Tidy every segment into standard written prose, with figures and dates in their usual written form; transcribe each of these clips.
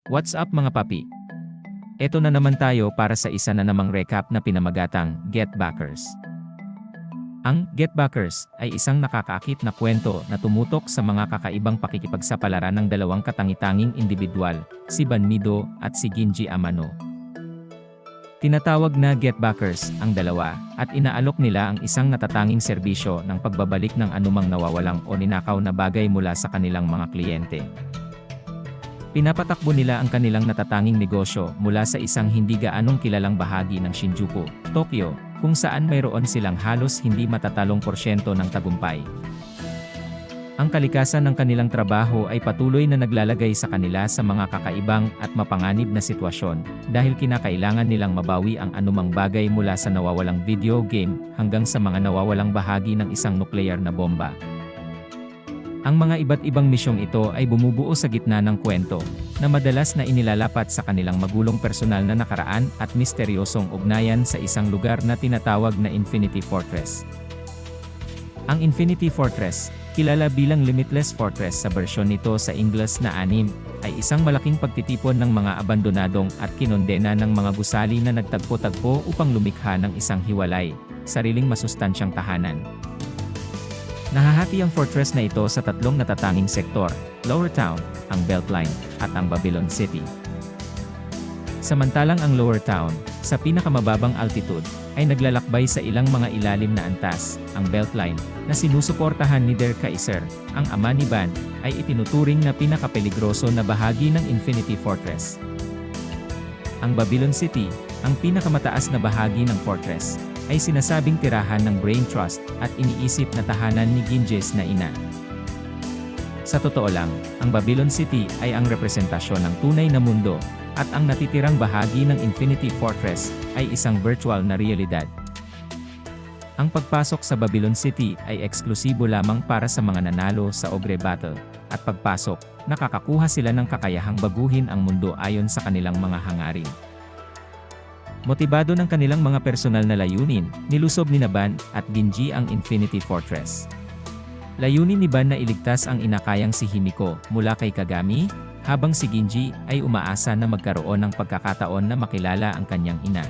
What's up mga papi? Eto na naman tayo para sa isa na namang recap na pinamagatang Get Backers. Ang Get Backers ay isang nakakaakit na kwento na tumutok sa mga kakaibang pakikipagsapalaran ng dalawang katangi-tanging individual, si Banmido at si Ginji Amano. Tinatawag na Get Backers ang dalawa, at inaalok nila ang isang natatanging serbisyo ng pagbabalik ng anumang nawawalang o ninakaw na bagay mula sa kanilang mga kliyente. Pinapatakbo nila ang kanilang natatanging negosyo mula sa isang hindi gaanong kilalang bahagi ng Shinjuku, Tokyo, kung saan mayroon silang halos hindi matatalong porsyento ng tagumpay. Ang kalikasan ng kanilang trabaho ay patuloy na naglalagay sa kanila sa mga kakaibang at mapanganib na sitwasyon, dahil kinakailangan nilang mabawi ang anumang bagay mula sa nawawalang video game hanggang sa mga nawawalang bahagi ng isang nuclear na bomba. Ang mga iba't ibang misyong ito ay bumubuo sa gitna ng kwento, na madalas na inilalapat sa kanilang magulong personal na nakaraan at misteryosong ugnayan sa isang lugar na tinatawag na Infinity Fortress. Ang Infinity Fortress, kilala bilang Limitless Fortress sa bersyon nito sa Ingles na anime, ay isang malaking pagtitipon ng mga abandonadong at kinondena ng mga gusali na nagtagpo-tagpo upang lumikha ng isang hiwalay, sariling masustansyang tahanan. Nahahati ang fortress na ito sa tatlong natatanging sektor, Lower Town, ang Beltline, at ang Babylon City. Samantalang ang Lower Town, sa pinakamababang altitude, ay naglalakbay sa ilang mga ilalim na antas. Ang Beltline, na sinusuportahan ni Der Kaiser, ang ama ni Ban, ay itinuturing na pinakapeligroso na bahagi ng Infinity Fortress. Ang Babylon City, ang pinakamataas na bahagi ng fortress, ay sinasabing tirahan ng Brain Trust at iniisip na tahanan ni Ginjes na ina. Sa totoo lang, ang Babylon City ay ang representasyon ng tunay na mundo, at ang natitirang bahagi ng Infinity Fortress ay isang virtual na realidad. Ang pagpasok sa Babylon City ay eksklusibo lamang para sa mga nanalo sa Ogre Battle, at pagpasok, nakakakuha sila ng kakayahang baguhin ang mundo ayon sa kanilang mga hangarin. Motibado ng kanilang mga personal na layunin, nilusob ni Ban at Ginji ang Infinity Fortress. Layunin ni Ban na iligtas ang inakayang si Himiko mula kay Kagami, habang si Ginji ay umaasa na magkaroon ng pagkakataon na makilala ang kanyang ina.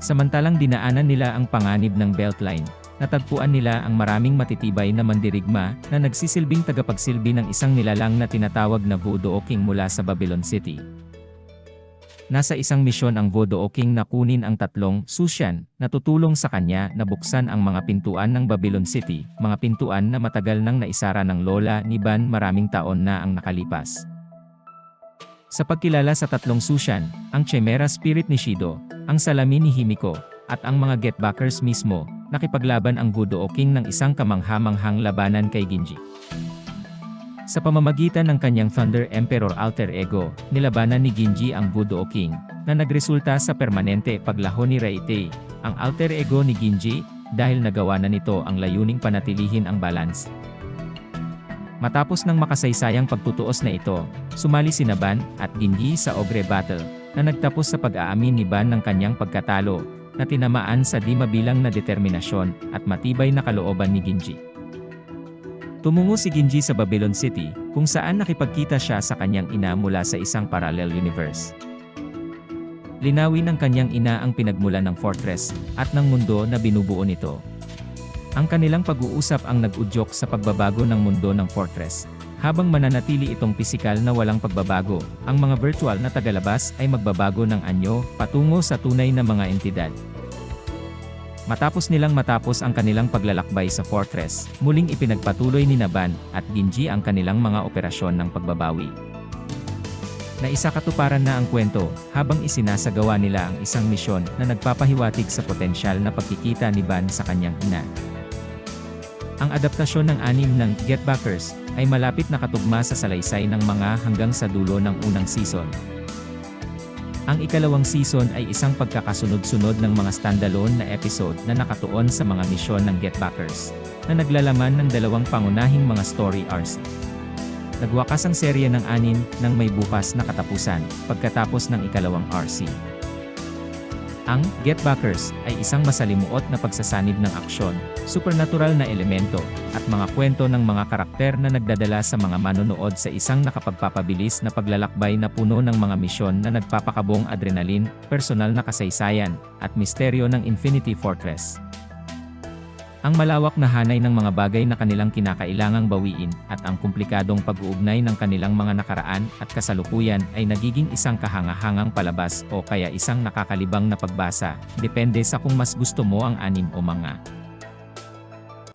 Samantalang dinaanan nila ang panganib ng Beltline, natagpuan nila ang maraming matitibay na mandirigma na nagsisilbing tagapagsilbi ng isang nilalang na tinatawag na Voodoo King mula sa Babylon City. Nasa isang misyon ang Voodoo King na kunin ang tatlong Sushan na tutulong sa kanya na buksan ang mga pintuan ng Babylon City, mga pintuan na matagal nang naisara ng lola ni Ban maraming taon na ang nakalipas. Sa pagkilala sa tatlong Sushan, ang Chimera Spirit ni Shido, ang salamin ni Himiko, at ang mga Get Backers mismo, nakipaglaban ang Voodoo King ng isang kamangha-manghang labanan kay Ginji. Sa pamamagitan ng kanyang Thunder Emperor alter ego, nilabanan ni Ginji ang Voodoo King, na nagresulta sa permanente paglaho ni Raitei, ang alter ego ni Ginji, dahil nagawa na nito ang layuning panatilihin ang balance. Matapos ng makasaysayang pagtutuos na ito, sumali si Ban at Ginji sa Ogre Battle, na nagtapos sa pag-aamin ni Ban ng kanyang pagkatalo, na tinamaan sa di mabilang na determinasyon at matibay na kalooban ni Ginji. Tumungo si Ginji sa Babylon City, kung saan nakipagkita siya sa kanyang ina mula sa isang parallel universe. Linawin ng kanyang ina ang pinagmulan ng fortress, at ng mundo na binubuo nito. Ang kanilang pag-uusap ang nag-udyok sa pagbabago ng mundo ng fortress. Habang mananatili itong pisikal na walang pagbabago, ang mga virtual na tagalabas ay magbabago ng anyo, patungo sa tunay na mga entidad. Matapos ang kanilang paglalakbay sa fortress, muling ipinagpatuloy ni Ban at Ginji ang kanilang mga operasyon ng pagbabawi. Naisakatuparan na ang kwento, habang isinasagawa nila ang isang misyon na nagpapahiwatig sa potensyal na pagkikita ni Ban sa kanyang ina. Ang adaptasyon ng anime ng Get Backers ay malapit na katugma sa salaysay ng mga hanggang sa dulo ng unang season. Ang ikalawang season ay isang pagkakasunod-sunod ng mga standalone na episode na nakatuon sa mga misyon ng Get Backers, na naglalaman ng dalawang pangunahing mga story arcs. Nagwakas ang serye ng anim nang may bukas na katapusan, pagkatapos ng ikalawang RC. Ang Get Backers ay isang masalimuot na pagsasanib ng aksyon, supernatural na elemento, at mga kwento ng mga karakter na nagdadala sa mga manonood sa isang nakapagpapabilis na paglalakbay na puno ng mga misyon na nagpapakabong adrenalin, personal na kasaysayan, at misteryo ng Infinity Fortress. Ang malawak na hanay ng mga bagay na kanilang kinakailangang bawiin at ang komplikadong pag-uugnay ng kanilang mga nakaraan at kasalukuyan ay nagiging isang kahanga-hangang palabas o kaya isang nakakalibang na pagbasa, depende sa kung mas gusto mo ang anim o manga.